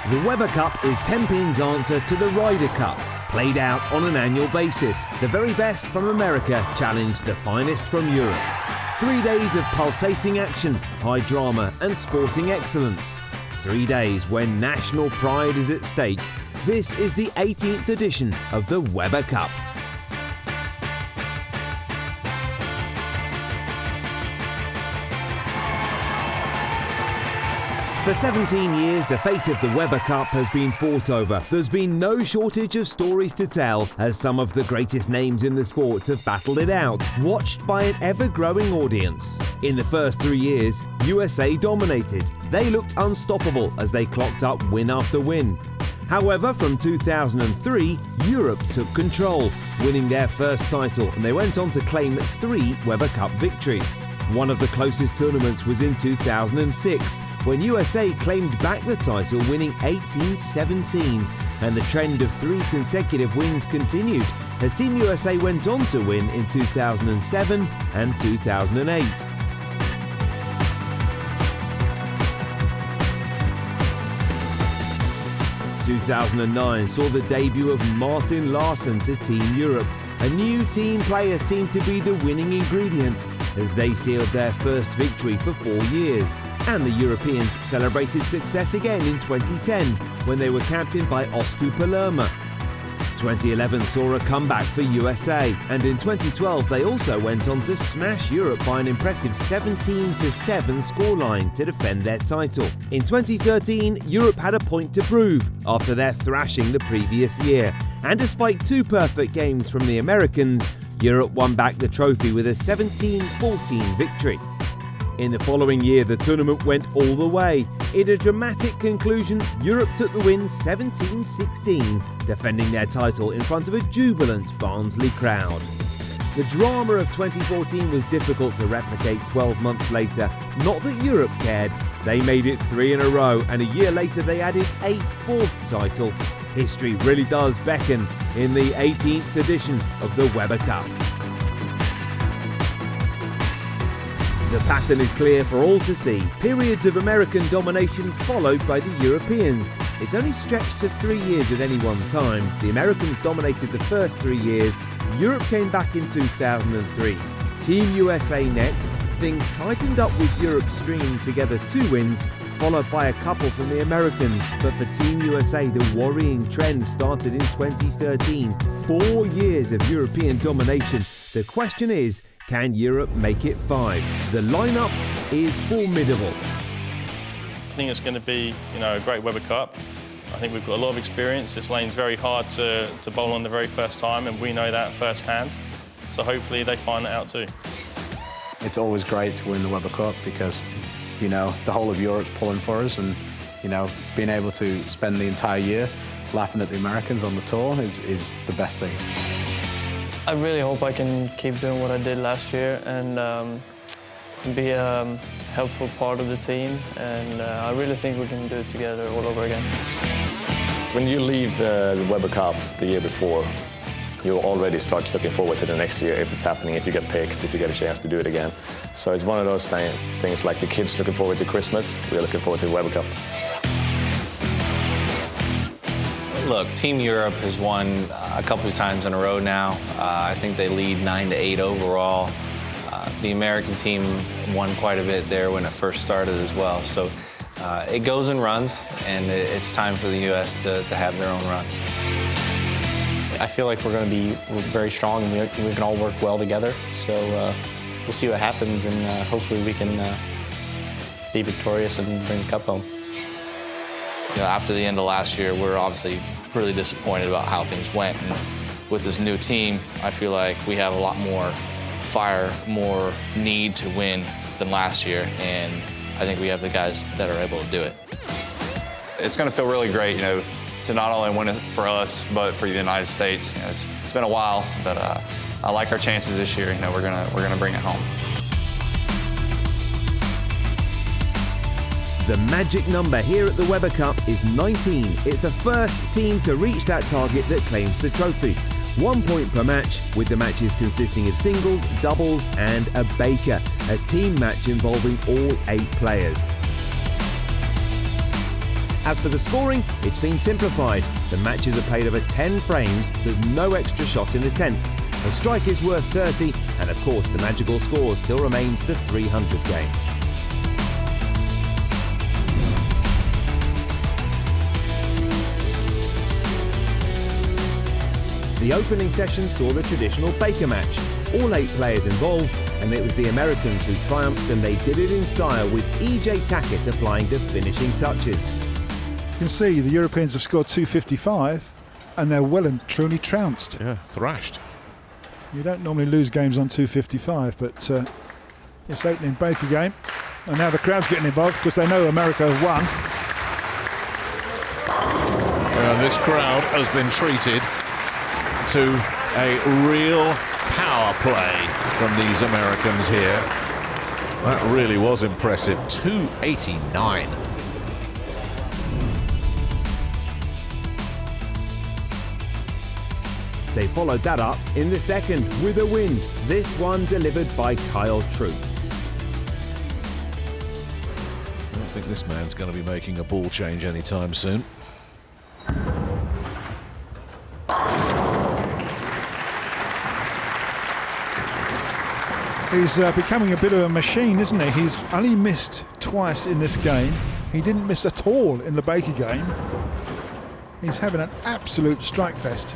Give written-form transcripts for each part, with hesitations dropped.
The Weber Cup is Tenpin's answer to the Ryder Cup. Played out on an annual basis, the very best from America challenged the finest from Europe. 3 days of pulsating action, high drama and sporting excellence. 3 days when national pride is at stake. This is the 18th edition of the Weber Cup. For 17 years, the fate of the Weber Cup has been fought over. There's been no shortage of stories to tell, as some of the greatest names in the sport have battled it out, watched by an ever-growing audience. In the first 3 years, USA dominated. They looked unstoppable as they clocked up win after win. However, from 2003, Europe took control, winning their first title, and they went on to claim 3 Weber Cup victories. One of the closest tournaments was in 2006, when USA claimed back the title, winning 18-17, and the trend of 3 consecutive wins continued as Team USA went on to win in 2007 and 2008. In 2009 saw the debut of Tackett Larsen to Team Europe. A new team player seemed to be the winning ingredient as they sealed their first victory for 4 years. And the Europeans celebrated success again in 2010 when they were captained by Osku Palermo. 2011 saw a comeback for USA, and in 2012 they also went on to smash Europe by an impressive 17-7 scoreline to defend their title. In 2013, Europe had a point to prove after their thrashing the previous year, and despite 2 perfect games from the Americans, Europe won back the trophy with a 17-14 victory. In the following year, the tournament went all the way. In a dramatic conclusion, Europe took the win 17-16, defending their title in front of a jubilant Barnsley crowd. The drama of 2014 was difficult to replicate 12 months later. Not that Europe cared. They made it 3 in a row, and a year later they added a 4th title. History really does beckon in the 18th edition of the Weber Cup. The pattern is clear for all to see. Periods of American domination followed by the Europeans. It's only stretched to 3 years at any one time. The Americans dominated the first 3 years. Europe came back in 2003. Team USA next. Things tightened up with Europe stringing together 2 wins, followed by a couple from the Americans. But for Team USA, the worrying trend started in 2013. 4 years of European domination. The question is, can Europe make it 5? The lineup is formidable. I think it's going to be, a great Weber Cup. I think we've got a lot of experience. This lane's very hard to bowl on the very first time, and we know that firsthand. So hopefully they find that out too. It's always great to win the Weber Cup because, the whole of Europe's pulling for us, and, being able to spend the entire year laughing at the Americans on the tour is the best thing. I really hope I can keep doing what I did last year and be a helpful part of the team, and I really think we can do it together all over again. When you leave the Weber Cup the year before, you already start looking forward to the next year if it's happening, if you get picked, if you get a chance to do it again. So it's one of those things like the kids looking forward to Christmas, we're looking forward to the Weber Cup. Look, Team Europe has won a couple of times in a row now. I think they lead 9-8 overall. The American team won quite a bit there when it first started as well. So it goes in runs, and it's time for the U.S. to have their own run. I feel like we're going to be very strong, and we can all work well together. So we'll see what happens, and hopefully we can be victorious and bring the cup home. After the end of last year, we're obviously really disappointed about how things went. And with this new team, I feel like we have a lot more fire, more need to win than last year, and I think we have the guys that are able to do it. It's going to feel really great, to not only win it for us, but for the United States. It's been a while, but I like our chances this year. We're gonna bring it home. The magic number here at the Weber Cup is 19. It's the first team to reach that target that claims the trophy. 1 point per match, with the matches consisting of singles, doubles and a baker. A team match involving all 8 players. As for the scoring, it's been simplified. The matches are played over 10 frames, there's no extra shot in the 10th. A strike is worth 30, and of course the magical score still remains the 300 game. The opening session saw the traditional Baker match. All 8 players involved, and it was the Americans who triumphed, and they did it in style with E.J. Tackett applying the finishing touches. You can see the Europeans have scored 255 and they're well and truly trounced. Yeah, thrashed. You don't normally lose games on 255, but it's opening Baker game, and now the crowd's getting involved because they know America have won. This crowd has been treated to a real power play from these Americans here. That really was impressive. 289. They followed that up in the second with a win, this one delivered by Kyle Troop. I don't think this man's going to be making a ball change anytime soon. He's becoming a bit of a machine, isn't he? He's only missed twice in this game. He didn't miss at all in the Baker game. He's having an absolute strike fest.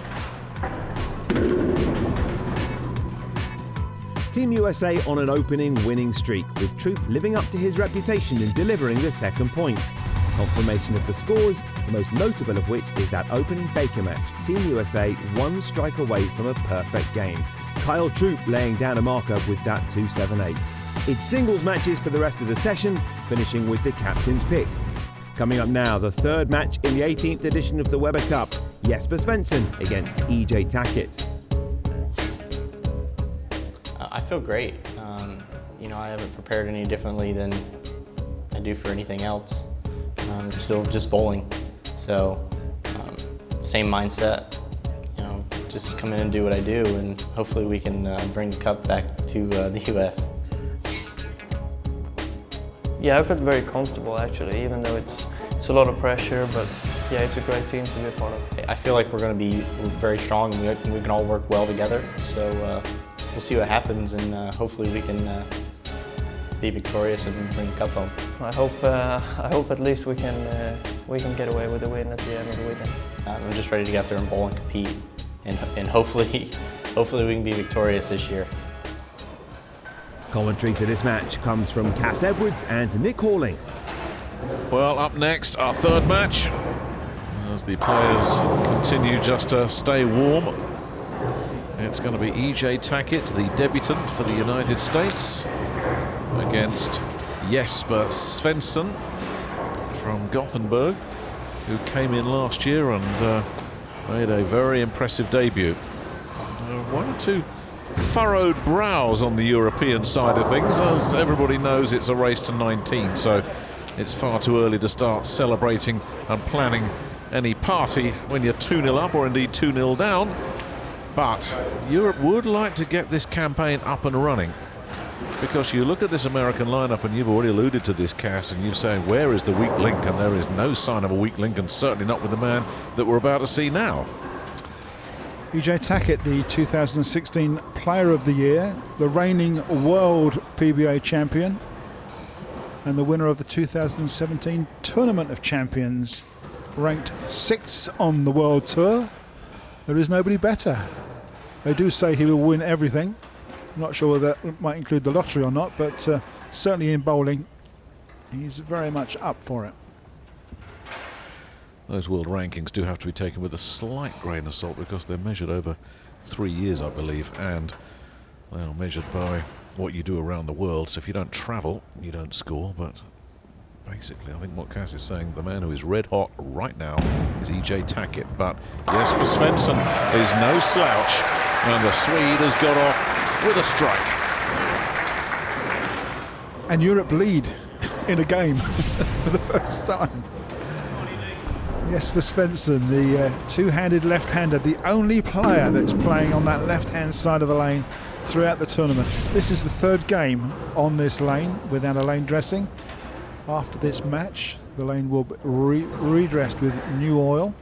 Team USA on an opening winning streak, with Troop living up to his reputation in delivering the second point. Confirmation of the scores, the most notable of which is that opening Baker match. Team USA 1 strike away from a perfect game. Kyle Troop laying down a marker with that 278. It's singles matches for the rest of the session, finishing with the captain's pick. Coming up now, the third match in the 18th edition of the Weber Cup. Jesper Svensson against E.J. Tackett. I feel great. You know, I haven't prepared any differently than I do for anything else. It's still just bowling. So, same mindset. You know, just come in and do what I do, and hopefully we can bring the cup back to the U.S. Yeah, I felt very comfortable actually, even though it's a lot of pressure, but yeah, it's a great team to be a part of. I feel like we're going to be very strong, and we can all work well together. So we'll see what happens, and hopefully we can be victorious and bring the cup home. I hope at least we can get away with a win at the end of the weekend. I'm just ready to get out there and bowl and compete, and hopefully we can be victorious this year. Commentary for this match comes from Cass Edwards and Nick Halling. Well, up next, our third match, as the players continue just to stay warm. It's going to be E.J. Tackett, the debutant for the United States, against Jesper Svensson from Gothenburg, who came in last year and made a very impressive debut. One or two furrowed brows on the European side of things. As everybody knows, it's a race to 19, so it's far too early to start celebrating and planning any party when you're 2-0 up or indeed 2-0 down. But Europe would like to get this campaign up and running, because you look at this American lineup, and you've already alluded to this, Cass, and you're saying, where is the weak link? And there is no sign of a weak link, and certainly not with the man that we're about to see now. E.J. Tackett, the 2016 Player of the Year, the reigning World PBA Champion, and the winner of the 2017 Tournament of Champions, ranked 6th on the World Tour. There is nobody better. They do say he will win everything. I'm not sure whether that might include the lottery or not, but certainly in bowling, he's very much up for it. Those world rankings do have to be taken with a slight grain of salt, because they're measured over 3 years, I believe, and they are measured by what you do around the world. So if you don't travel, you don't score. But basically, I think what Cass is saying, the man who is red hot right now is E.J. Tackett. But Jesper Svensson is no slouch, and the Swede has got off with a strike. And Europe lead in a game for the first time. Jesper Svensson, the two-handed left-hander, the only player that's playing on that left-hand side of the lane throughout the tournament. This is the third game on this lane without a lane dressing. After this match, The lane will be redressed with new oil.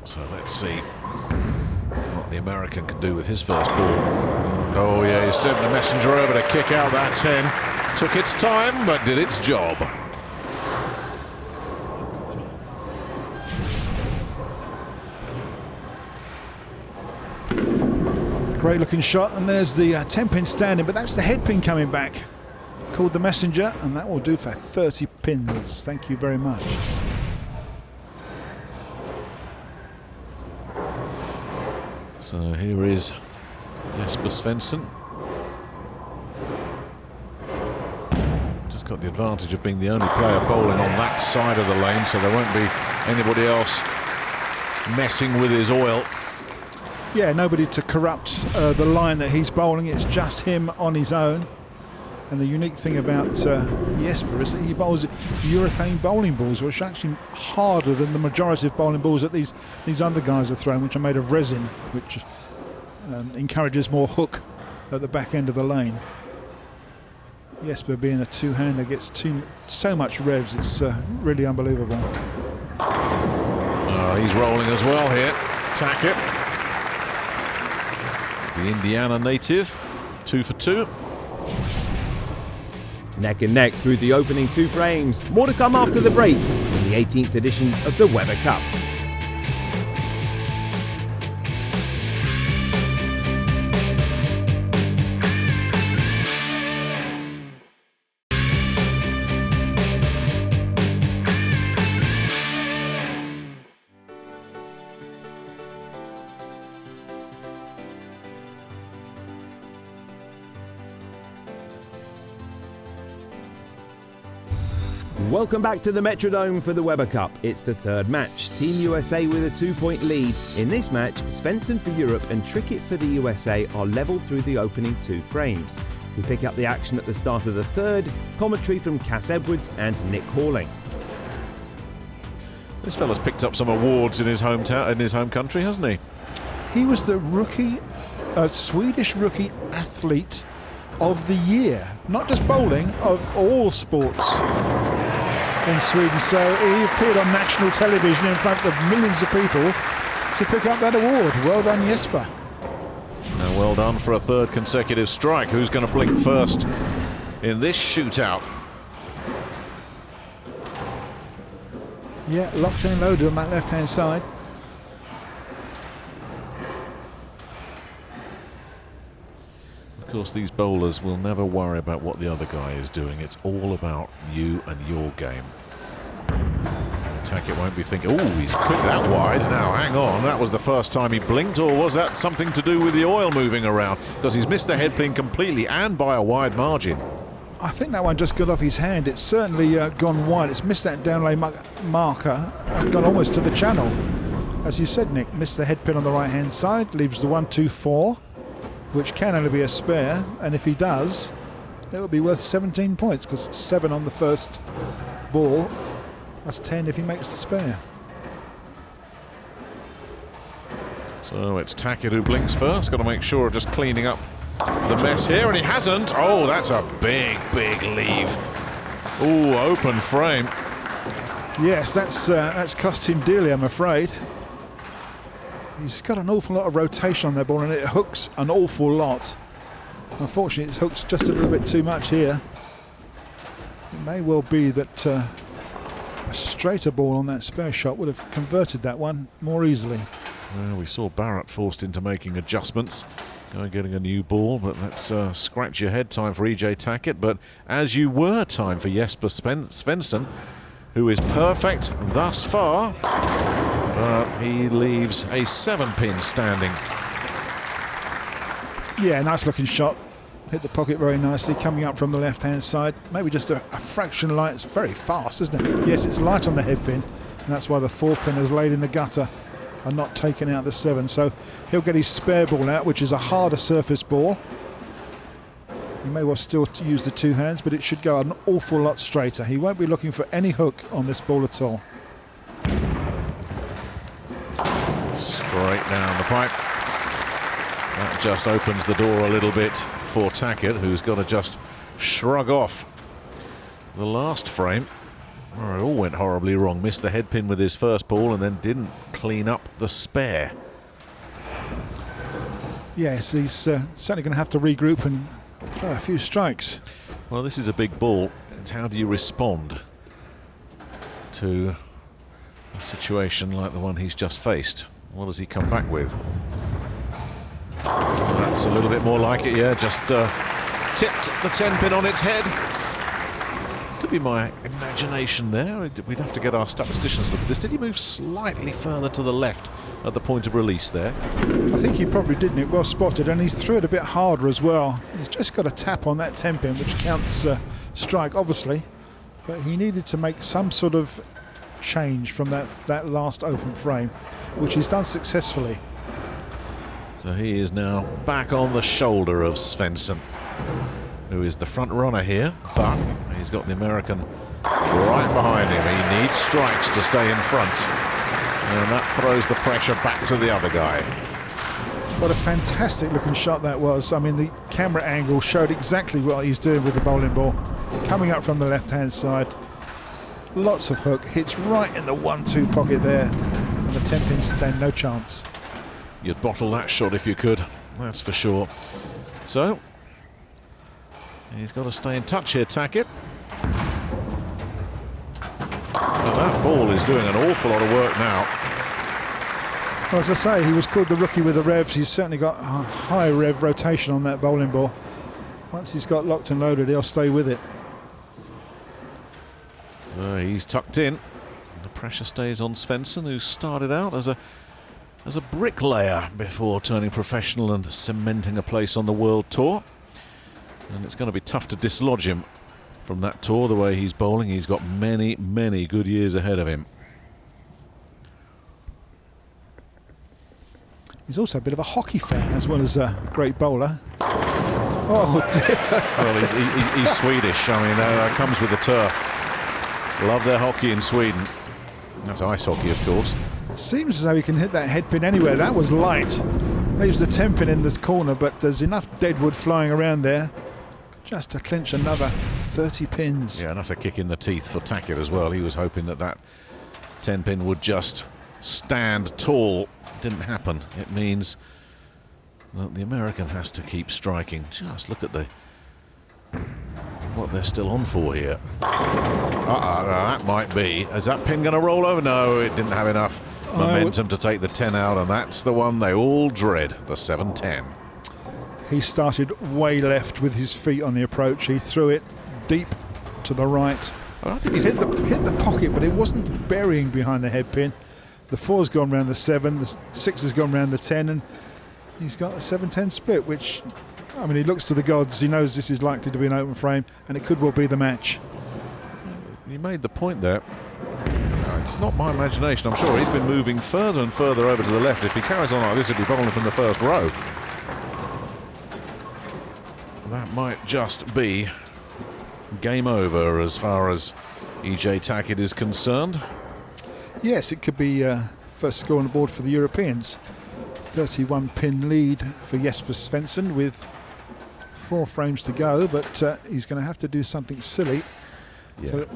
So let's see what the American can do with his first ball. Oh yeah, he's sent the messenger over to kick out that 10. Took its time, but did its job. Great looking shot, and there's the 10-pin standing, but that's the head pin coming back. Called the messenger, and that will do for 30 pins. Thank you very much. So here is Jesper Svensson. Just got the advantage of being the only player bowling on that side of the lane, so there won't be anybody else messing with his oil. Yeah, nobody to corrupt the line that he's bowling. It's just him on his own. And the unique thing about Jesper is that he bowls urethane bowling balls, which are actually harder than the majority of bowling balls that these other guys are throwing, which are made of resin, which encourages more hook at the back end of the lane. Jesper, being a two-hander, gets so much revs. It's really unbelievable. He's rolling as well here. Tackett, the Indiana native, 2 for 2. Neck and neck through the opening 2 frames. More to come after the break in the 18th edition of the Weber Cup. Welcome back to the Metrodome for the Weber Cup. It's the third match. Team USA with a 2-point lead. In this match, Svensson for Europe and Tackett for the USA are level through the opening 2 frames. We pick up the action at the start of the third. Commentary from Cass Edwards and Nick Halling. This fella's picked up some awards in his hometown, in his home country, hasn't he? He was the Swedish rookie athlete of the year. Not just bowling, of all sports in Sweden. So he appeared on national television in front of millions of people to pick up that award. Well done, Jesper. And well done for a third consecutive strike. Who's going to blink first in this shootout? Yeah, locked and loaded on that left-hand side. Of course, these bowlers will never worry about what the other guy is doing. It's all about you and your game. Tackett won't be thinking, oh, he's quick that wide. Now, hang on, that was the first time he blinked, or was that something to do with the oil moving around? Because he's missed the headpin completely and by a wide margin. I think that one just got off his hand. It's certainly gone wide. It's missed that downlay marker and gone almost to the channel. As you said, Nick, missed the headpin on the right-hand side, leaves the 1-2-4. Which can only be a spare, and if he does, it'll be worth 17 points, because 7 on the first ball, that's 10 if he makes the spare. So it's Tackett who blinks first. Got to make sure of just cleaning up the mess here, and he hasn't. Oh, that's a big, big leave. Oh, open frame. Yes, that's cost him dearly, I'm afraid. He's got an awful lot of rotation on their ball, and it hooks an awful lot. Unfortunately, it hooks just a little bit too much here. It may well be that a straighter ball on that spare shot would have converted that one more easily. Well, we saw Barrett forced into making adjustments, getting a new ball, but that's scratch your head time for EJ Tackett. But as you were, time for Jesper Svensson, who is perfect thus far. He leaves a 7-pin standing. Yeah, nice looking shot. Hit the pocket very nicely, coming up from the left-hand side. Maybe just a fraction light. It's very fast, isn't it? Yes, it's light on the headpin, and that's why the 4-pin is laid in the gutter and not taken out the 7. So he'll get his spare ball out, which is a harder surface ball. He may well still use the 2 hands, but it should go an awful lot straighter. He won't be looking for any hook on this ball at all. Straight down the pipe. That just opens the door a little bit for Tackett, who's got to just shrug off the last frame. Well, it all went horribly wrong. Missed the headpin with his first ball and then didn't clean up the spare. Yes, he's certainly going to have to regroup and throw a few strikes. Well, this is a big ball. It's how do you respond to a situation like the one he's just faced? What does he come back with? That's a little bit more like it, yeah. Just tipped the 10-pin on its head. Could be my imagination there. We'd have to get our statisticians look at this. Did he move slightly further to the left at the point of release there? I think he probably didn't. It well spotted, and he threw it a bit harder as well. He's just got a tap on that 10-pin, which counts strike, obviously. But he needed to make some sort of change from that last open frame, which he's done successfully. So he is now back on the shoulder of Svensson, who is the front runner here, but he's got the American right behind him. He needs strikes to stay in front, and that throws the pressure back to the other guy. What a fantastic looking shot that was. I mean, the camera angle showed exactly what he's doing with the bowling ball. Coming up from the left-hand side, lots of hook, hits right in the 1-2 pocket there, and the 10-pin stand no chance. You'd bottle that shot if you could, that's for sure. So he's got to stay in touch here, Tackett. Well, that ball is doing an awful lot of work now. Well, as I say, he was called the rookie with the revs. He's certainly got a high rev rotation on that bowling ball. Once he's got locked and loaded, he'll stay with it. He's tucked in. The pressure stays on Svensson, who started out as a bricklayer before turning professional and cementing a place on the World Tour. And it's going to be tough to dislodge him from that tour the way he's bowling. He's got many, many good years ahead of him. He's also a bit of a hockey fan as well as a great bowler. Oh, well, he's Swedish. I mean, that comes with the turf. Love their hockey in Sweden. That's ice hockey, of course. Seems as though he can hit that head pin anywhere. That was light. Leaves the 10-pin in this corner, but there's enough deadwood flying around there just to clinch another 30 pins. Yeah, and that's a kick in the teeth for Tackett as well. He was hoping that 10-pin would just stand tall. Didn't happen. It means that the American has to keep striking. Just look at what they're still on for here. That might be. Is that pin going to roll over? No, it didn't have enough momentum to take the 10 out, and that's the one they all dread, the 7-10. He started way left with his feet on the approach. He threw it deep to the right. I think he's hit the pocket, but it wasn't burying behind the head pin. The 4's gone round the 7, the 6 has gone round the 10, and he's got a 7-10 split, which, I mean, he looks to the gods. He knows this is likely to be an open frame, and it could well be the match. You made the point there. It's not my imagination. I'm sure he's been moving further and further over to the left. If he carries on like this, he'll be bowling from the first row. That might just be game over as far as E.J. Tackett is concerned. Yes, it could be first score on the board for the Europeans. 31-pin lead for Jesper Svensson with 4 frames to go, but he's going to have to do something silly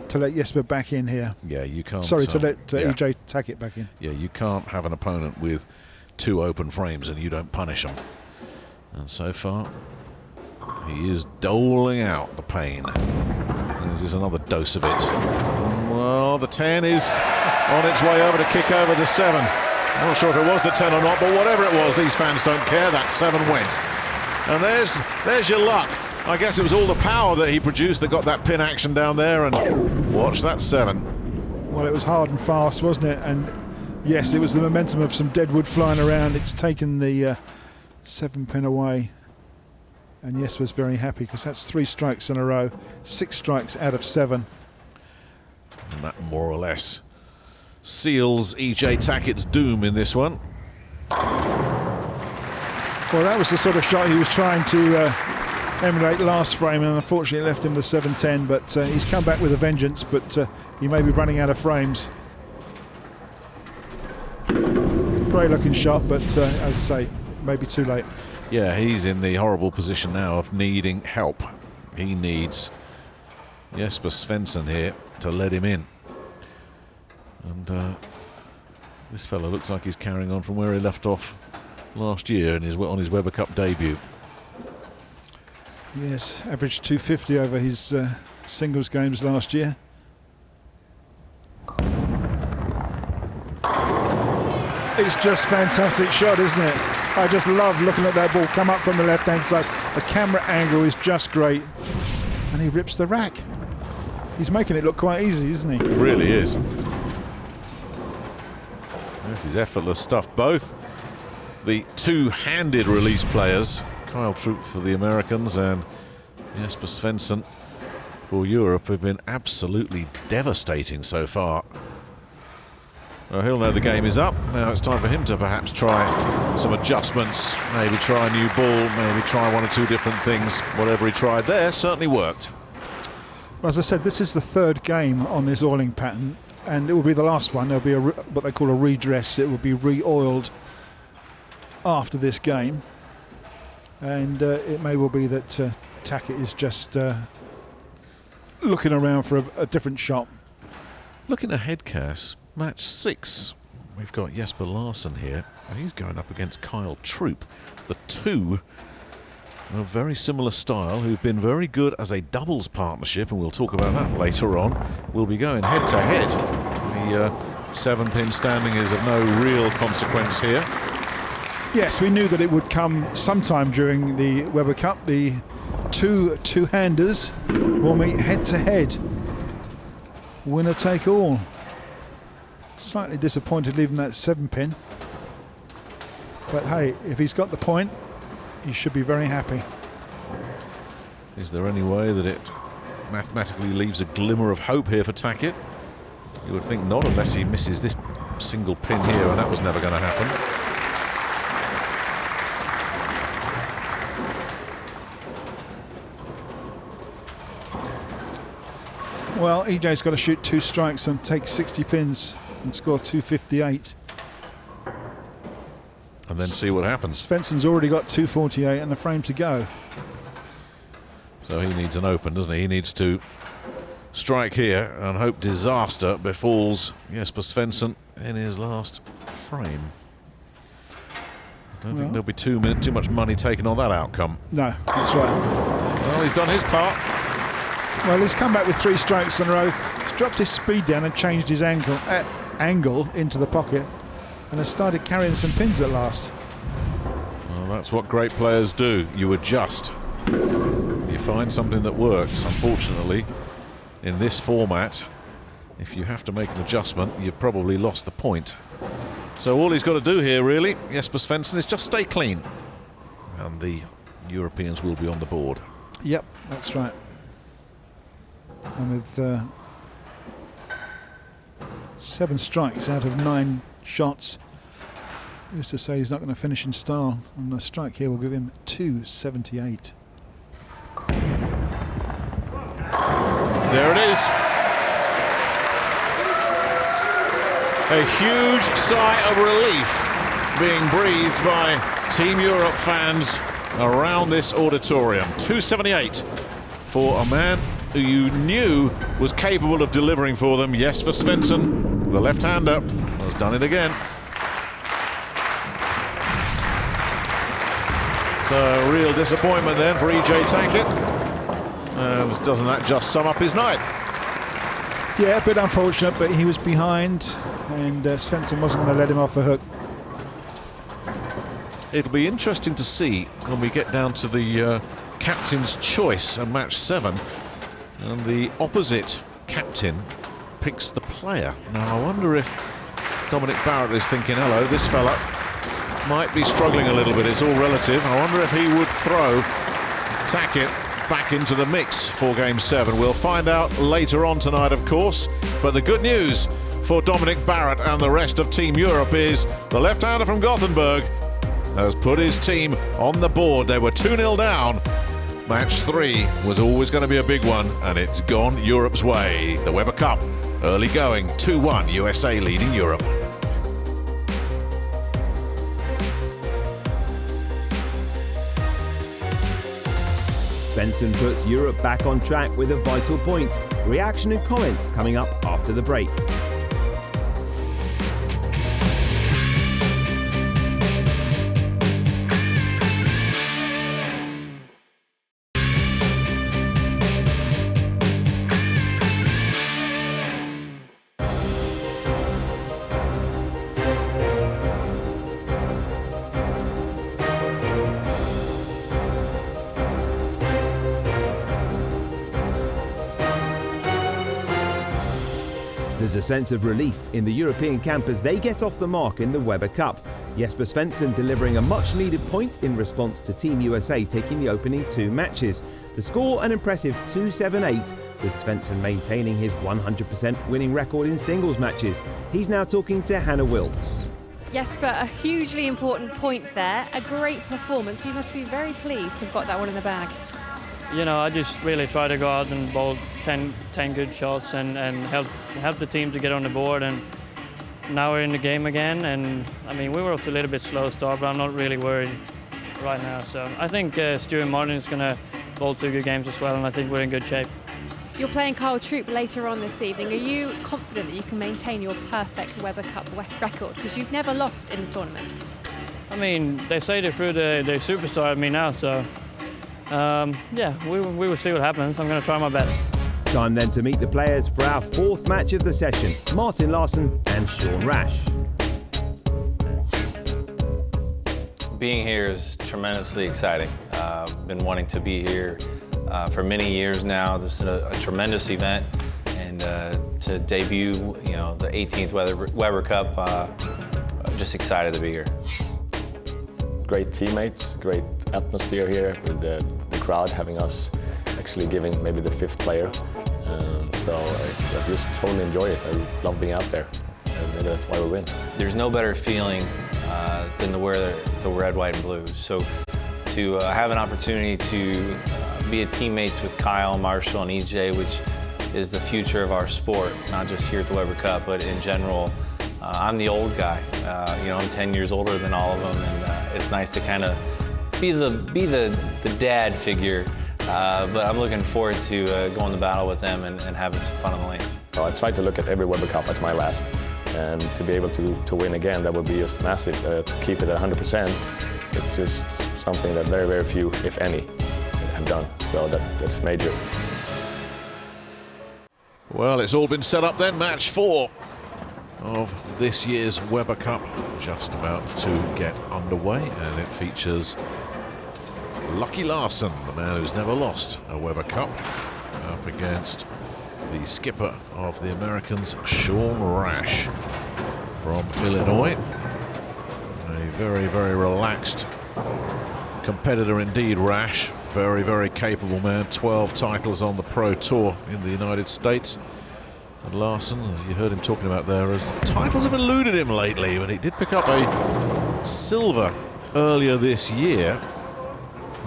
to let Jesper back in here. Yeah, you can't. Sorry, to let E.J. Tackett back in. Yeah, you can't have an opponent with 2 open frames and you don't punish them. And so far, he is doling out the pain. This is another dose of it. Well, the 10 is on its way over to kick over the 7. I'm not sure if it was the 10 or not, but whatever it was, these fans don't care. That 7 went. And there's your luck. I guess it was all the power that he produced that got that pin action down there, and watch that 7. Well, it was hard and fast, wasn't it? And yes, it was the momentum of some deadwood flying around. It's taken the 7-pin away. And Jesper's very happy because that's 3 strikes in a row, 6 strikes out of 7. And that more or less seals E.J. Tackett's doom in this one. Well, that was the sort of shot he was trying to emulate last frame, and unfortunately left him the 7-10, but he's come back with a vengeance, but he may be running out of frames. Great looking shot, but as I say, maybe too late. Yeah, he's in the horrible position now of needing help. He needs Jesper Svensson here to let him in. And this fella looks like he's carrying on from where he left off last year on his Weber Cup debut. Yes, averaged 250 over his singles games last year. It's just fantastic shot, isn't it? I just love looking at that ball come up from the left-hand side. The camera angle is just great. And he rips the rack. He's making it look quite easy, isn't he? It really is. This is effortless stuff. Both the two-handed release players, Kyle Troup for the Americans and Jesper Svensson for Europe, have been absolutely devastating so far. Well, he'll know the game is up. Now it's time for him to perhaps try some adjustments, maybe try a new ball, maybe try one or two different things. Whatever he tried there certainly worked. Well, as I said, this is the third game on this oiling pattern, and it will be the last one. There'll be what they call a redress. It will be re-oiled after this game, and it may well be that Tackett is just looking around for a different shot. Looking ahead, Cass, match 6. We've got Jesper Larsen here, and he's going up against Kyle Troup. The two of very similar style, who've been very good as a doubles partnership, and we'll talk about that later on. We'll be going head to head. The 7-pin standing is of no real consequence here. Yes, we knew that it would come sometime during the Weber Cup. The two-handers will meet head to head. Winner take all. Slightly disappointed leaving that 7-pin. But hey, if he's got the point, he should be very happy. Is there any way that it mathematically leaves a glimmer of hope here for Tackett? You would think not, unless he misses this single pin here, and that was never going to happen. Well, EJ's got to shoot 2 strikes and take 60 pins and score 258. And then see what happens. Svensson's already got 248 and a frame to go. So he needs an open, doesn't he? He needs to strike here and hope disaster befalls Jesper Svensson in his last frame. I don't think there'll be too much money taken on that outcome. No, that's right. Well, he's done his part. Well, he's come back with 3 strikes in a row. He's dropped his speed down and changed his angle into the pocket, and has started carrying some pins at last. Well, that's what great players do. You adjust. You find something that works. Unfortunately, in this format, if you have to make an adjustment, you've probably lost the point. So all he's got to do here, really, Jesper Svensson, is just stay clean. And the Europeans will be on the board. Yep, that's right. And with 7 strikes out of 9 shots, who's to say he's not going to finish in style? And a strike here will give him 278. There it is. A huge sigh of relief being breathed by Team Europe fans around this auditorium. 278 for a man who you knew was capable of delivering for them. Jesper Svensson, the left-hander, has done it again. So a real disappointment then for EJ Tackett. Doesn't that just sum up his night? Yeah, a bit unfortunate, but he was behind, and Svensson wasn't going to let him off the hook. It'll be interesting to see when we get down to the captain's choice on match 7, and the opposite captain picks the player. Now I wonder if Dominic Barrett is thinking, hello, this fella might be struggling a little bit, it's all relative. I wonder if he would throw Tackett back into the mix for game 7. We'll find out later on tonight, of course, but the good news for Dominic Barrett and the rest of Team Europe is the left-hander from Gothenburg has put his team on the board. They were 2-0 down. Match 3 was always going to be a big one, and it's gone Europe's way. The Weber Cup, early going, 2-1, USA leading Europe. Svensson puts Europe back on track with a vital point. Reaction and comments coming up after the break. There's a sense of relief in the European camp as they get off the mark in the Weber Cup. Jesper Svensson delivering a much-needed point in response to Team USA taking the opening 2 matches. The score an impressive 2-7-8, with Svensson maintaining his 100% winning record in singles matches. He's now talking to Hannah Wilkes. Jesper, a hugely important point there, a great performance. You must be very pleased to have got that one in the bag. You know, I just really try to go out and bowl 10 good shots and help the team to get on the board. And now we're in the game again. And I mean, we were off a little bit slow start, but I'm not really worried right now. So I think Stuart Martin is going to bowl 2 good games as well, and I think we're in good shape. You're playing Kyle Troop later on this evening. Are you confident that you can maintain your perfect Weber Cup record? Because you've never lost in the tournament. I mean, they say they threw the superstar at me now, so yeah, we will see what happens. I'm going to try my best. Time then to meet the players for our 4th match of the session, Martin Larsen and Sean Rash. Being here is tremendously exciting. Been wanting to be here for many years now. This is a tremendous event, and to debut, you know, the 18th Weber Cup, just excited to be here. Great teammates, great atmosphere here with the crowd having us actually giving maybe the 5th player. So I just totally enjoy it. I love being out there, and maybe that's why we win. There's no better feeling than to wear the red, white, and blue. So to have an opportunity to be a teammates with Kyle, Marshall, and EJ, which is the future of our sport, not just here at the Weber Cup, but in general. I'm the old guy. You know, I'm 10 years older than all of them, and it's nice to kind of be the dad figure. But I'm looking forward to going to battle with them and having some fun on the lanes. So I try to look at every Weber Cup as my last, and to be able to win again, that would be just massive. To keep it at 100%, it's just something that very, very few, if any, have done. So that's major. Well, it's all been set up then. Match 4 of this year's Weber Cup just about to get underway, and it features Lucky Larsen, the man who's never lost a Weber Cup, up against the skipper of the Americans, Sean Rash from Illinois. A very, very relaxed competitor indeed, Rash. Very, very capable man. 12 titles on the Pro Tour in the United States. And Larsen, as you heard him talking about there, as titles have eluded him lately, but he did pick up a silver earlier this year.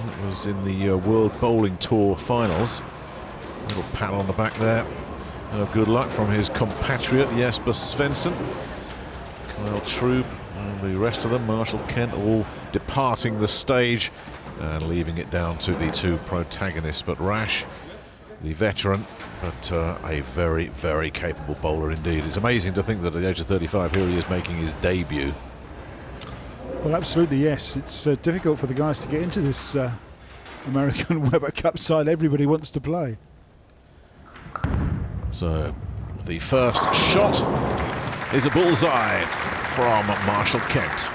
It was in the World Bowling Tour finals. A little pat on the back there. Good luck from his compatriot Jesper Svensson. Kyle Troop and the rest of them, Marshall Kent, all departing the stage and leaving it down to the 2 protagonists. But Rash, the veteran, but a very, very capable bowler indeed. It's amazing to think that at the age of 35, here he is making his debut. Well, absolutely, yes. It's difficult for the guys to get into this American Weber Cup side. Everybody wants to play. So, the first shot is a bullseye from Marshall Kent.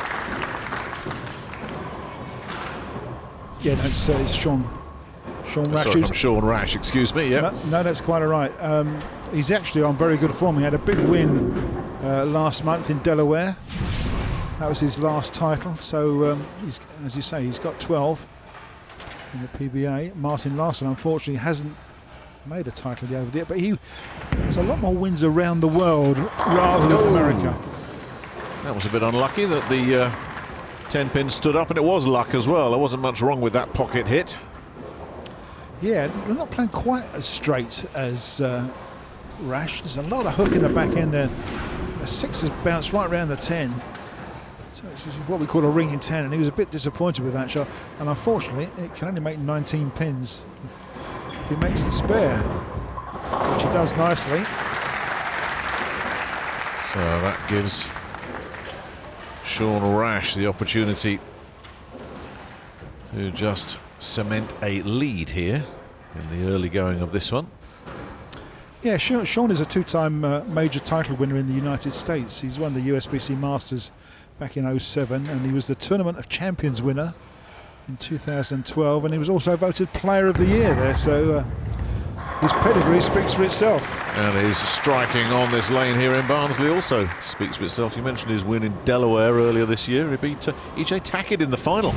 Yeah, that's Sean Rash. Sorry, from Sean Rash, excuse me, yeah. No, that's quite all right. He's actually on very good form. He had a big win last month in Delaware. That was his last title. So, he's, as you say, he's got 12 in the PBA. Martin Larsen, unfortunately, hasn't made a title over there, but he has a lot more wins around the world rather than America. That was a bit unlucky that the 10 pin stood up, and it was luck as well. There wasn't much wrong with that pocket hit. Yeah, we're not playing quite as straight as Rash. There's a lot of hook in the back end there. The 6 has bounced right around the 10. So it's what we call a ringing 10, and he was a bit disappointed with that shot. And unfortunately, it can only make 19 pins if he makes the spare, which he does nicely. So that gives Sean Rash the opportunity to just cement a lead here in the early going of this one. Yeah, Sean is a 2-time major title winner in the United States. He's won the USBC Masters back in 07, and he was the Tournament of Champions winner in 2012, and he was also voted Player of the Year there. So His pedigree speaks for itself. And his striking on this lane here in Barnsley also speaks for itself. You mentioned his win in Delaware earlier this year. He beat E.J. Tackett in the final.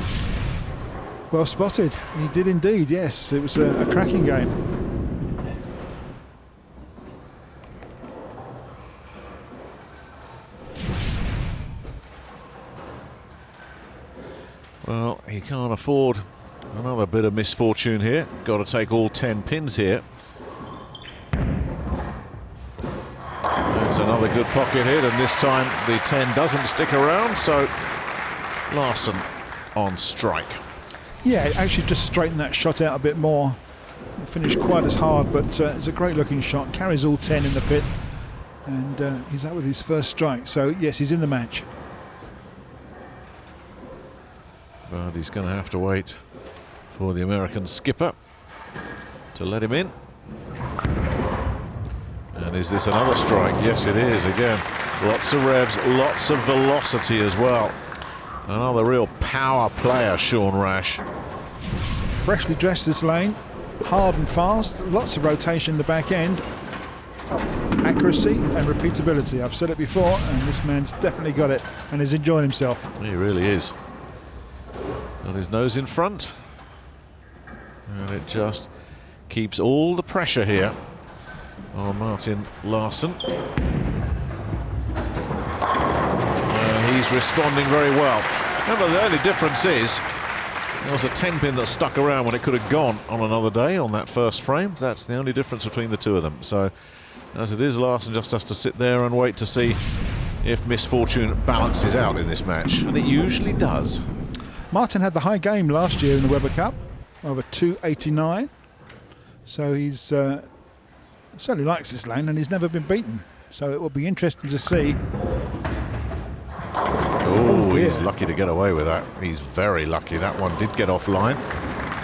Well spotted. He did indeed, yes. It was a cracking game. Well, he can't afford another bit of misfortune here. Got to take all 10 pins here. That's another good pocket hit, and this time the 10 doesn't stick around, so Larsen on strike. Yeah, actually just straightened that shot out a bit more. Not finished quite as hard, but it's a great looking shot. Carries all 10 in the pit, and he's out with his first strike. So yes, he's in the match. But he's going to have to wait for the American skipper to let him in. And is this another strike? Yes, it is. Again, lots of revs, lots of velocity as well. Another real power player, Sean Rash. Freshly dressed this lane, hard and fast, lots of rotation in the back end. Accuracy and repeatability. I've said it before, and this man's definitely got it and is enjoying himself. He really is. Got his nose in front. And it just keeps all the pressure here on Martin Larsen. He's responding very well. Remember, the only difference is there was a 10 pin that stuck around when it could have gone on another day on that first frame. That's the only difference between the two of them. So as it is, Larsen just has to sit there and wait to see if misfortune balances out in this match, and it usually does. Martin had the high game last year in the Weber Cup, over 289. So he's certainly likes this lane, and he's never been beaten. So it will be interesting to see. Oh, he's lucky to get away with that. He's very lucky. That one did get offline,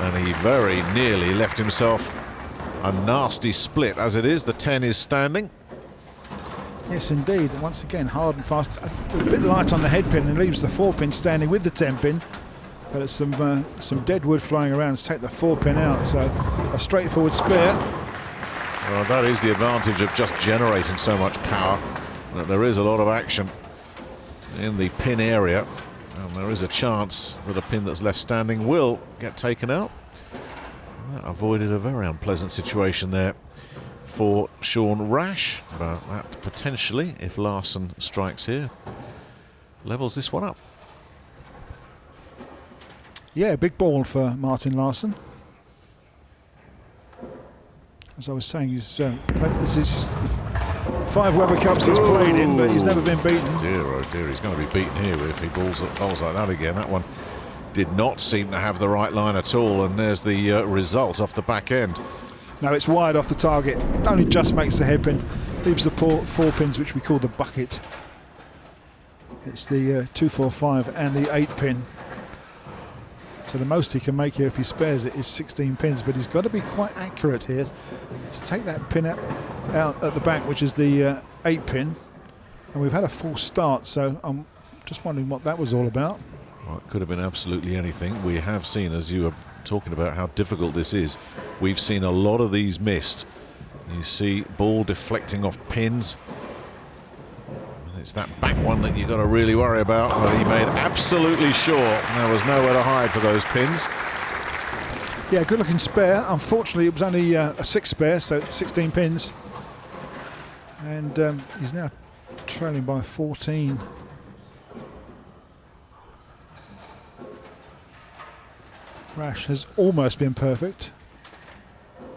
and he very nearly left himself a nasty split. As it is, the 10 is standing. Yes, indeed. Once again, hard and fast. A bit light on the head pin, and leaves the 4 pin standing with the 10 pin. But it's some dead wood flying around to take the 4 pin out. So a straightforward spare. Well, that is the advantage of just generating so much power, that there is a lot of action in the pin area, and there is a chance that a pin that's left standing will get taken out. That avoided a very unpleasant situation there for Sean Rash, but that potentially, if Larsen strikes here, levels this one up. Yeah, big ball for Martin Larsen. As I was saying, this is 5 Weber Cups he's played in, but he's never been beaten. Dear, oh dear, he's going to be beaten here if he bowls like that again. That one did not seem to have the right line at all, and there's the result off the back end. No, it's wide off the target. Only just makes the headpin. Leaves the 4 pins, which we call the bucket. It's the 2, 4, 5 and the 8 pin. So the most he can make here if he spares it is 16 pins, but he's got to be quite accurate here to take that pin out at the back, which is the 8 pin. And we've had a false start, so I'm just wondering what that was all about. Well, it could have been absolutely anything. We have seen, as you were talking about how difficult this is, we've seen a lot of these missed. You see ball deflecting off pins. It's that back one that you've got to really worry about, but he made absolutely sure there was nowhere to hide for those pins. Yeah, good looking spare. Unfortunately, it was only a 6 spare, so 16 pins. And he's now trailing by 14. Rash has almost been perfect.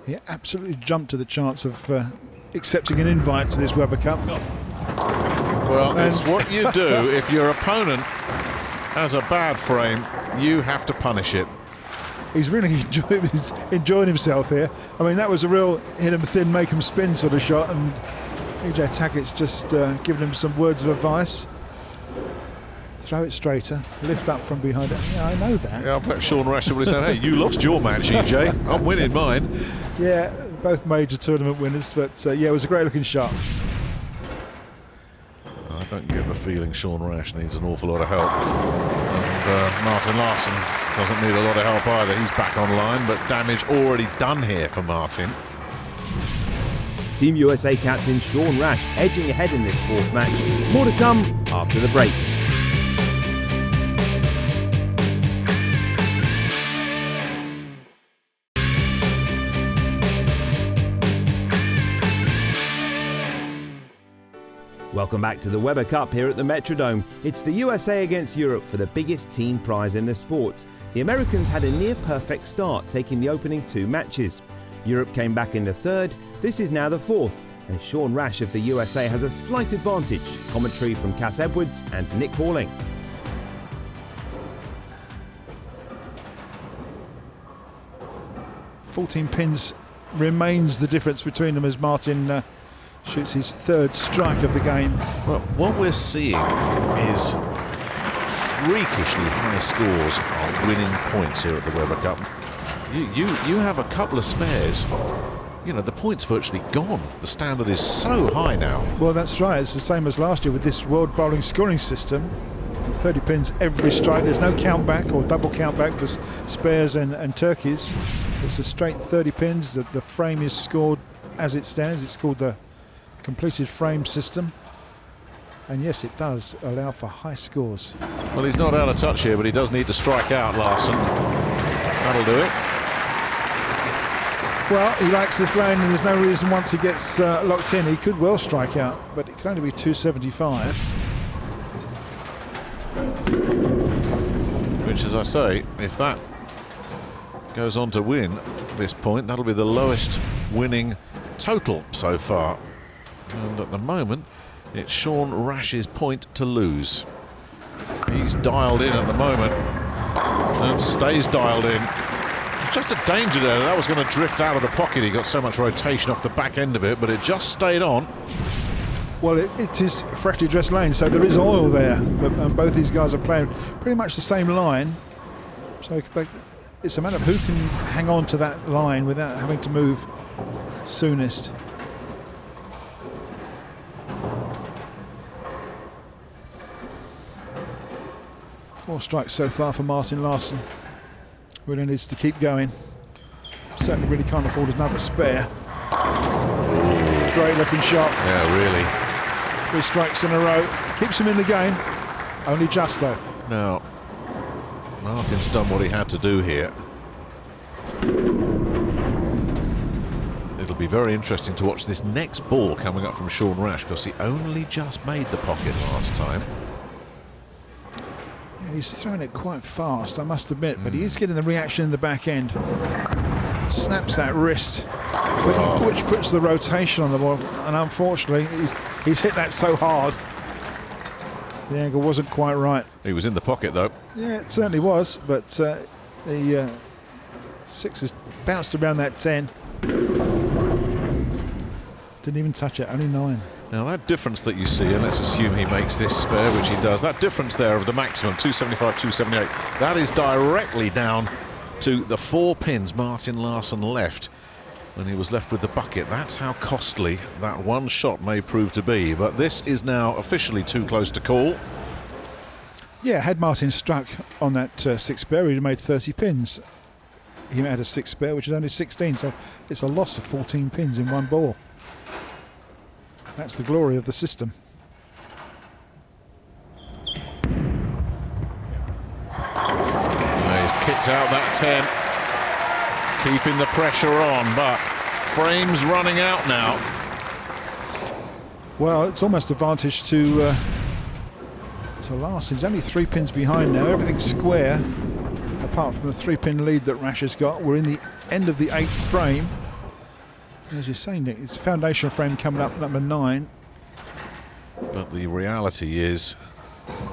He absolutely jumped to the chance of accepting an invite to this Weber Cup. Well, it's what you do if your opponent has a bad frame, you have to punish it. He's really enjoying himself here. I mean, that was a real hit him thin, make him spin sort of shot, and E.J. Tackett's just giving him some words of advice. Throw it straighter, lift up from behind it. Yeah, I know that. Yeah, I bet Sean Rash would have said, hey, you lost your match, E.J. I'm winning mine. Yeah, both major tournament winners, but yeah, it was a great looking shot. I don't get the feeling Sean Rash needs an awful lot of help. And Martin Larsen doesn't need a lot of help either. He's back online, but damage already done here for Martin. Team USA captain Sean Rash edging ahead in this fourth match. More to come after the break. Welcome back to the Weber Cup here at the Metrodome. It's the USA against Europe for the biggest team prize in the sport. The Americans had a near-perfect start, taking the opening 2 matches. Europe came back in the third, this is now the fourth, and Sean Rash of the USA has a slight advantage. Commentary from Cass Edwards and Nick Halling. "14 pins remains the difference between them as Martin shoots his third strike of the game. Well, what we're seeing is freakishly high scores on winning points here at the Weber Cup. You have a couple of spares. You know, the point's virtually gone. The standard is so high now. Well, that's right. It's the same as last year with this World Bowling scoring system. 30 pins every strike. There's no count back or double count back for spares and turkeys. It's a straight 30 pins. The frame is scored as it stands. It's called the completed frame system. And yes, it does allow for high scores. Well, he's not out of touch here, but he does need to strike out, Larsen. That'll do it. Well, he likes this lane, and there's no reason once he gets locked in, he could well strike out, but it can only be 275. Which, as I say, if that goes on to win this point, that'll be the lowest winning total so far. And at the moment, it's Sean Rash's point to lose. He's dialed in at the moment and stays dialed in. Just a danger there. That was going to drift out of the pocket. He got so much rotation off the back end of it, but it just stayed on. Well, it is a freshly dressed lane, so there is oil there. And both these guys are playing pretty much the same line. So it's a matter of who can hang on to that line without having to move soonest. Four strikes so far for Martin Larsen. Really needs to keep going. Certainly really can't afford another spare. Great looking shot. Yeah, really. 3 strikes in a row. Keeps him in the game. Only just though. Now, Martin's done what he had to do here. It'll be very interesting to watch this next ball coming up from Sean Rash, because he only just made the pocket last time. He's thrown it quite fast, I must admit, but he is getting the reaction in the back end. Snaps that wrist, which puts the rotation on the ball, and unfortunately he's hit that so hard the angle wasn't quite right. He was in the pocket though. Yeah, it certainly was, but the 6 has bounced around that 10. Didn't even touch it, only 9. Now that difference that you see, and let's assume he makes this spare, which he does, that difference there of the maximum, 275, 278, that is directly down to the 4 pins Martin Larsen left when he was left with the bucket. That's how costly that one shot may prove to be, but this is now officially too close to call. Yeah, had Martin struck on that 6 spare, he'd have made 30 pins. He had a 6 spare, which is only 16, so it's a loss of 14 pins in one ball. That's the glory of the system. He's kicked out that 10, keeping the pressure on, but frames running out now. Well, it's almost advantage to Larsen. He's only 3 pins behind now. Everything's square, apart from the 3-pin lead that Rash has got. We're in the end of the 8th frame. As you're saying, Nick, his foundation frame coming up, number 9. But the reality is,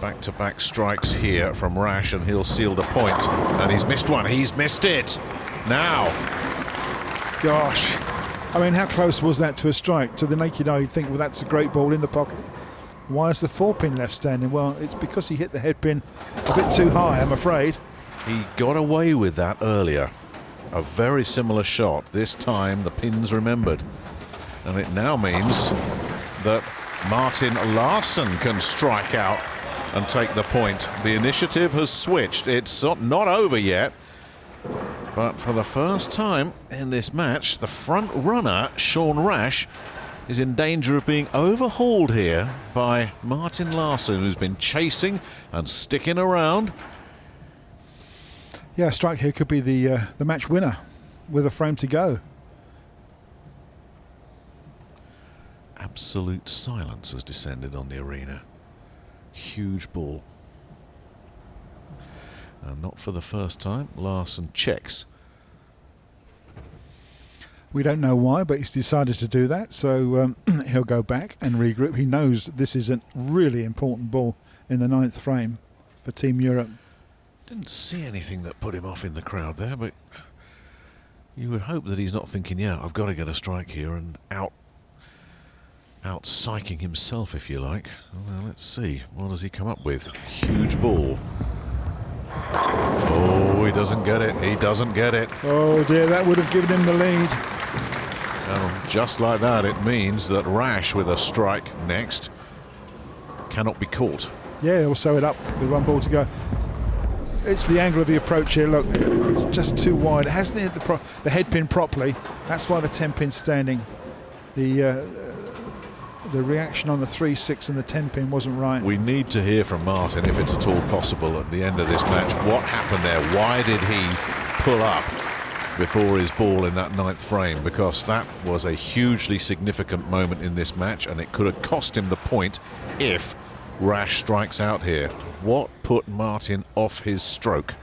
back-to-back strikes here from Rash, and he'll seal the point. And he's missed one. He's missed it. Now. Gosh. I mean, how close was that to a strike? To the naked eye, you'd think, well, that's a great ball in the pocket. Why is the 4-pin left standing? Well, it's because he hit the head pin a bit too high, I'm afraid. He got away with that earlier. A very similar shot. This time the pins remembered. And it now means that Martin Larsen can strike out and take the point. The initiative has switched. It's not over yet. But for the first time in this match, the front runner, Sean Rash, is in danger of being overhauled here by Martin Larsen, who's been chasing and sticking around. Yeah, a strike here could be the match winner with a frame to go. Absolute silence has descended on the arena. Huge ball. And not for the first time, Larsen checks. We don't know why, but he's decided to do that, so he'll go back and regroup. He knows this is a really important ball in the 9th frame for Team Europe. Didn't see anything that put him off in the crowd there, but you would hope that he's not thinking, yeah, I've got to get a strike here, and out psyching himself, if you like. Well, let's see. What does he come up with? Huge ball. Oh, he doesn't get it. He doesn't get it. Oh dear, that would have given him the lead. And just like that, it means that Rash with a strike next cannot be caught. Yeah, he'll sew it up with 1 ball to go. It's the angle of the approach here. Look, it's just too wide. It hasn't hit the head pin properly. That's why the 10-pin's standing. The reaction on the 3-6 and the 10-pin wasn't right. We need to hear from Martin, if it's at all possible, at the end of this match. What happened there? Why did he pull up before his ball in that 9th frame? Because that was a hugely significant moment in this match, and it could have cost him the point if Rash strikes out here. What put Martin off his stroke?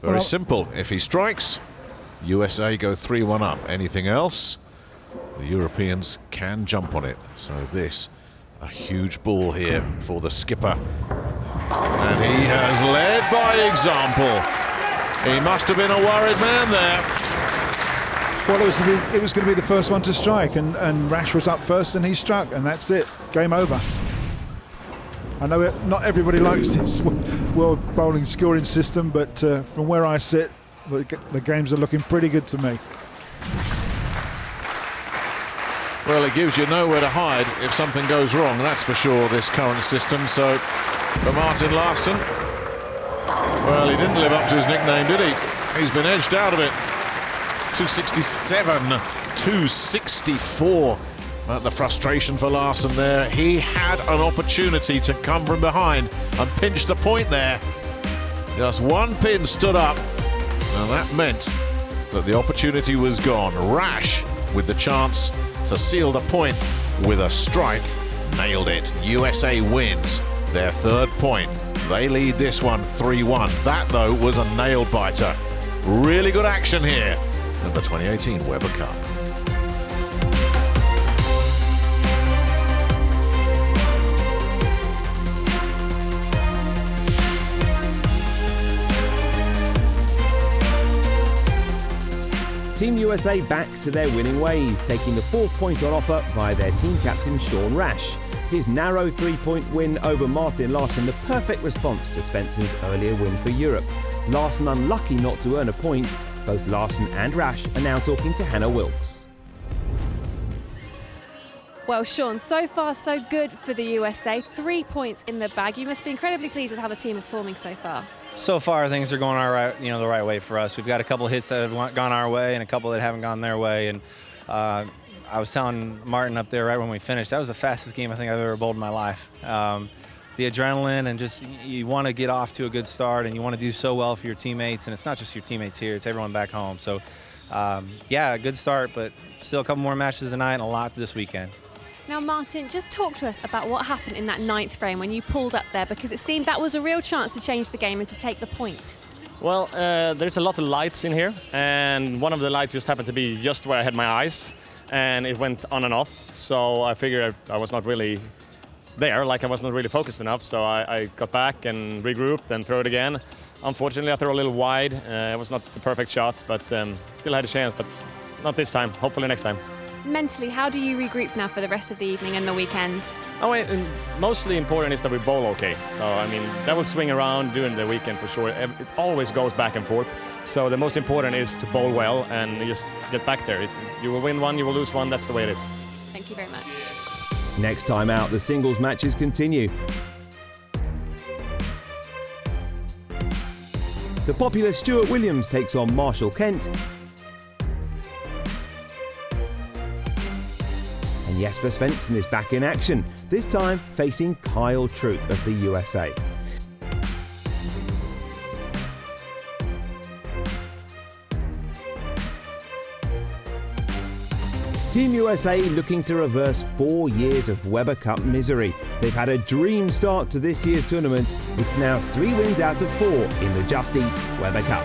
Very simple. If he strikes, USA go 3-1 up. Anything else, the Europeans can jump on it. So this, a huge ball here for the skipper. And he has led by example. He must have been a worried man there. Well, it was going to be the first one to strike, and Rash was up first and he struck, and that's it. Game over. I know not everybody likes this world bowling scoring system, but from where I sit, the games are looking pretty good to me. Well, it gives you nowhere to hide if something goes wrong, that's for sure, this current system. So, for Martin Larsen, well, he didn't live up to his nickname, did he? He's been edged out of it. 267, 264. The frustration for Larsen there. He had an opportunity to come from behind and pinch the point there. Just 1 pin stood up, and that meant that the opportunity was gone. Rash with the chance to seal the point with a strike, nailed it. USA wins their 3rd point. They lead this one 3-1. That, though, was a nail-biter. Really good action here at the 2018 Weber Cup. Team USA back to their winning ways, taking the 4th point on offer via their team captain Sean Rash. His narrow 3-point win over Martin Larsen, the perfect response to Svensson's earlier win for Europe. Larsen unlucky not to earn a point. Both Larsen and Rash are now talking to Hannah Wilkes. Well, Sean, so far so good for the USA. 3 points in the bag. You must be incredibly pleased with how the team is performing so far. So far, things are going the right way for us. We've got a couple of hits that have gone our way and a couple that haven't gone their way. And I was telling Martin up there right when we finished, that was the fastest game I think I've ever bowled in my life. The adrenaline and just you want to get off to a good start and you want to do so well for your teammates. And it's not just your teammates here, it's everyone back home. So, yeah, a good start, but still a couple more matches tonight and a lot this weekend. Now, Martin, just talk to us about what happened in that 9th frame when you pulled up there, because it seemed that was a real chance to change the game and to take the point. Well, there's a lot of lights in here, and one of the lights just happened to be just where I had my eyes, and it went on and off. So I figured I was not really there, like I was not really focused enough. So I got back and regrouped and threw it again. Unfortunately, I threw a little wide. It was not the perfect shot, but still had a chance, but not this time. Hopefully next time. Mentally, how do you regroup now for the rest of the evening and the weekend? Mostly important is that we bowl okay. So, I mean, that will swing around during the weekend for sure. It always goes back and forth. So the most important is to bowl well and just get back there. If you will win one, you will lose one. That's the way it is. Thank you very much. Next time out, the singles matches continue. The popular Stuart Williams takes on Marshall Kent. and Jesper Svensson is back in action, this time facing Kyle Troop of the USA. Team USA looking to reverse 4 years of Weber Cup misery. They've had a dream start to this year's tournament. It's now 3 wins out of 4 in the Just Eat Weber Cup.